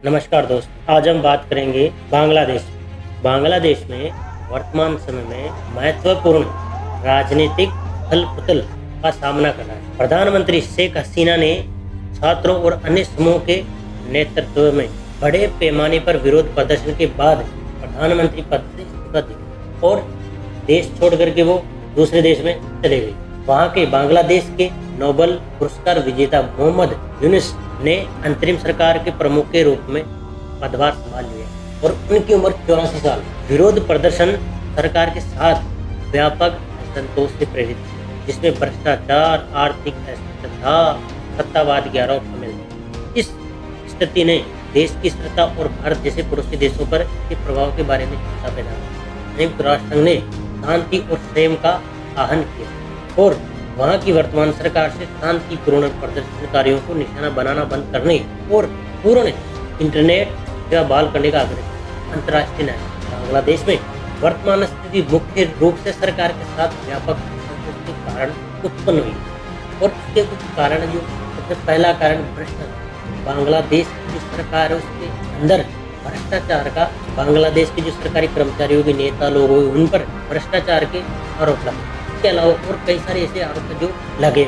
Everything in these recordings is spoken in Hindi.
नमस्कार दोस्तों, आज हम बात करेंगे बांग्लादेश। बांग्लादेश में वर्तमान समय में महत्वपूर्ण राजनीतिक उथल-पुथल का सामना कर रहा है। प्रधानमंत्री शेख हसीना ने छात्रों और अन्य समूह के नेतृत्व में बड़े पैमाने पर विरोध प्रदर्शन के बाद प्रधानमंत्री पद से इस्तीफा दिया और देश छोड़ करके वो दूसरे देश में चले गए। वहाँ के बांग्लादेश के नोबेल पुरस्कार विजेता मोहम्मद यूनुस ने अंतरिम सरकार के प्रमुख के रूप में पदभार संभाल लिया और उनकी उम्र 84 साल। विरोध प्रदर्शन सरकार के साथ व्यापक असंतोष से प्रेरित थे, जिसमें भ्रष्टाचार, आर्थिक अस्थिरता, सत्तावाद के आरोप शामिल थे। इस स्थिति ने देश की स्थिरता और भारत जैसे पड़ोसी देशों पर इसके प्रभाव के बारे में चिंता पैदा की। संयुक्त राष्ट्र संघ ने शांति और संयम का आह्वान किया और वहाँ की वर्तमान सरकार से शांतिपूर्ण प्रदर्शनकारियों को निशाना बनाना बंद करने और पूर्ण इंटरनेट सेवा बहाल करने का आग्रह किया। अंतर्राष्ट्रीय न्याय बांग्लादेश में वर्तमान स्थिति मुख्य रूप से सरकार के साथ व्यापक असंतोष के कारण उत्पन्न हुई और इसके कुछ कारण जो सबसे पहला कारण भ्रष्टाचार। बांग्लादेश की जो सरकार है उसके अंदर भ्रष्टाचार का बांग्लादेश के जो सरकारी कर्मचारियों के नेता लोग हुए उन पर भ्रष्टाचार के आरोप लगे। इसके अलावा और कई सारे ऐसे आरोप जो लगे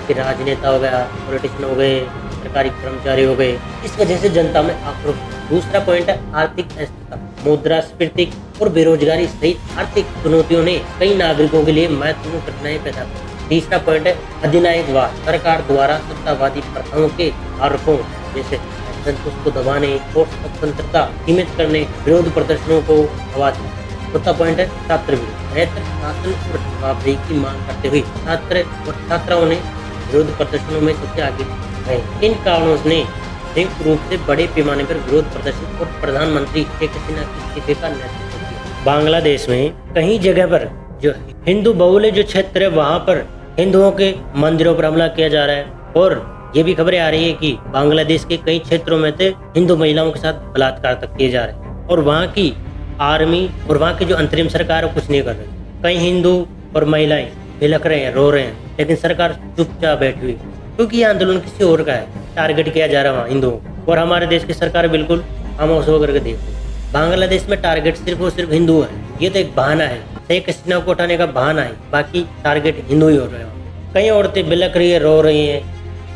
कि राजनेता हो गया, पॉलिटिशियन हो गए, सरकारी कर्मचारी हो गए। इस वजह से जनता में आक्रोश। दूसरा पॉइंट है आर्थिक अस्थिरता, मुद्रास्फीति और बेरोजगारी सहित आर्थिक चुनौतियों ने कई नागरिकों के लिए महत्वपूर्ण कठिनाई पैदा की। तीसरा पॉइंट है अधिनायकवाद, सरकार द्वारा सत्तावादी प्रथाओं के आरोपों जैसे असंतोष को दबाने और स्वतंत्रता सीमित करने विरोध प्रदर्शनों को आवाज दी। चौथा पॉइंट है छात्र बेहतर शासन और जवाबदेही की मांग करते हुए छात्र और छात्राओं ने विरोध प्रदर्शनों में सबसे आगे रहे। इन कारणों ने संयुक्त रूप से बड़े पैमाने पर विरोध प्रदर्शन और प्रधानमंत्री शेख हसीना के इस्तीफे का नेतृत्व किया। बांग्लादेश में कई जगह पर जो हिंदू बहुल जो क्षेत्र है वहाँ पर हिंदुओं के मंदिरों पर हमला किया जा रहा है और ये भी खबरें आ रही है कि बांग्लादेश के कई क्षेत्रों में तो हिंदू महिलाओं के साथ बलात्कार तक किए जा रहे हैं और वहाँ की आर्मी और वहाँ की जो अंतरिम सरकार है कुछ नहीं कर रही। कई हिंदू और महिलाएं बिलख रहे हैं, रो रहे हैं, लेकिन सरकार चुपचाप बैठी हुई क्योंकि ये आंदोलन किसी और का है। टारगेट किया जा रहा है वहाँ हिंदुओं को और हमारे देश की सरकार बिल्कुल खामोश होकर के देख रही है। बांग्लादेश में टारगेट सिर्फ और सिर्फ हिंदू है। ये तो एक बहाना है, शेख हसीना को उठाने का बहाना है, बाकी टारगेट हिंदू ही हो रहे हैं। कई औरतें बिलख रही है, रो रही है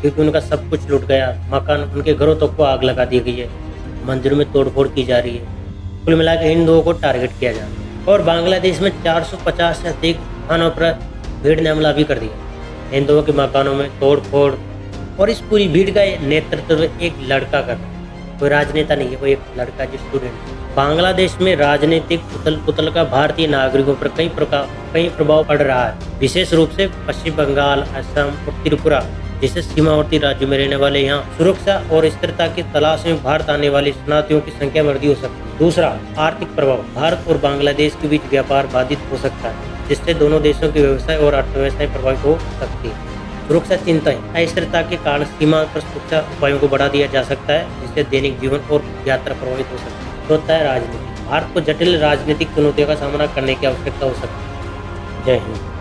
क्योंकि उनका सब कुछ लूट गया, मकान, उनके घरों तक को आग लगा दी गई है, मंदिरों में तोड़फोड़ की जा रही है। कुल मिला के हिंदुओं को टारगेट किया जा रहा है और बांग्लादेश में 450 से अधिक स्थानों पर भीड़ ने हमला भी कर दिया। हिंदुओं के मकानों में तोड़फोड़ और इस पूरी भीड़ का नेतृत्व एक लड़का कर रहा है, कोई राजनेता नहीं है, वो एक लड़का जो स्टूडेंट। बांग्लादेश में राजनीतिक उथल-पुथल का भारतीय नागरिकों पर कई प्रभाव पड़ रहा है, विशेष रूप से पश्चिम बंगाल, असम और त्रिपुरा जैसे सीमावर्ती राज्यों में रहने वाले यहाँ सुरक्षा और स्थिरता की तलाश में भारत आने वाले शरणार्थियों की संख्या में वृद्धि हो सकती है। दूसरा, आर्थिक प्रभाव, भारत और बांग्लादेश के बीच व्यापार बाधित हो सकता है, जिससे दोनों देशों की व्यवसाय और अर्थव्यवस्था प्रभावित हो सकती है। सुरक्षा चिंताएं, अस्थिरता के कारण सीमा पर सुरक्षा उपायों को बढ़ा दिया जा सकता है, जिससे दैनिक जीवन और यात्रा प्रभावित हो सकती है। चौथा है राजनीति, भारत को जटिल राजनीतिक चुनौतियों का सामना करने की आवश्यकता हो सकती है। जय हिंद।